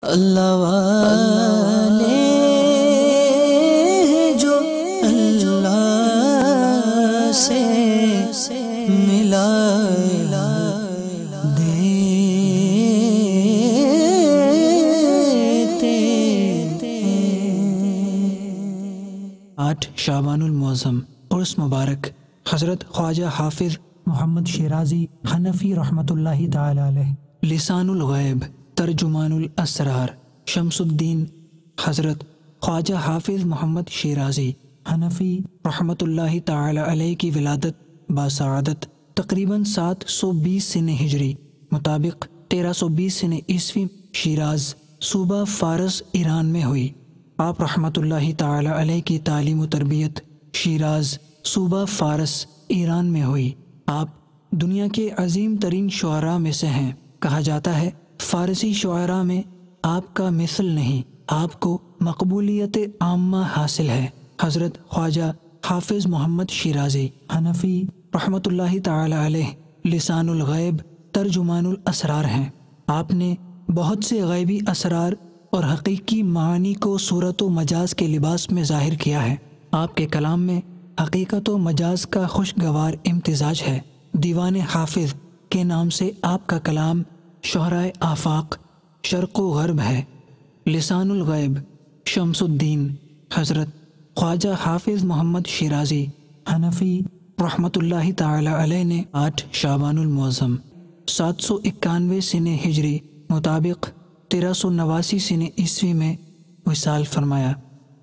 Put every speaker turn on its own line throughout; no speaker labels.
اللہ والے جو اللہ سے ملا دیتے
8 شعبان المعظم عرس مبارک حضرت خواجہ حافظ
محمد شیرازی حنفی رحمۃ اللہ تعالی علیہ۔
لسان الغیب ترجمان الاسرار شمس الدین حضرت خواجہ حافظ محمد شیرازی
حنفی
رحمۃ اللہ تعالی علیہ کی ولادت باسعادت تقریباً 720 سن ہجری مطابق 1320 سن عیسوی شیراز صوبہ فارس ایران میں ہوئی۔ آپ رحمۃ اللہ تعالی علیہ کی تعلیم و تربیت شیراز صوبہ فارس ایران میں ہوئی۔ آپ دنیا کے عظیم ترین شعراء میں سے ہیں۔ کہا جاتا ہے فارسی شعراء میں آپ کا مثل نہیں، آپ کو مقبولیت عامہ حاصل ہے۔ حضرت خواجہ حافظ محمد شیرازی
حنفی
رحمۃ اللہ تعالی علیہ لسان الغیب ترجمان الاسرار ہیں۔ آپ نے بہت سے غیبی اسرار اور حقیقی معانی کو صورت و مجاز کے لباس میں ظاہر کیا ہے۔ آپ کے کلام میں حقیقت و مجاز کا خوشگوار امتزاج ہے۔ دیوان حافظ کے نام سے آپ کا کلام شہرائے آفاق شرق و غرب ہے۔ لسان الغیب شمس الدین حضرت خواجہ حافظ محمد شیرازی
حنفی
رحمۃ اللہ تعالی علیہ نے 8 شعبان المعظم 791 سن ہجری مطابق 1389 سن عیسوی میں وصال فرمایا،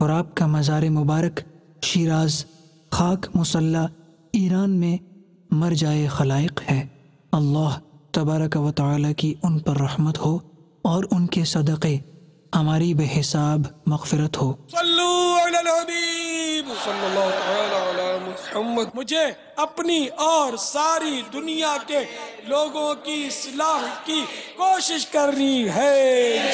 اور آپ کا مزار مبارک شیراز خاک مسلح ایران میں مرجائے خلائق ہے۔ اللہ تبارک و تعالی کی ان پر رحمت ہو اور ان کے صدقے ہماری بے حساب مغفرت ہو۔
صلو علی الحبیب صلی اللہ تعالی علی محمد۔ مجھے اپنی اور ساری دنیا کے لوگوں کی اصلاح کی کوشش کرنی ہے۔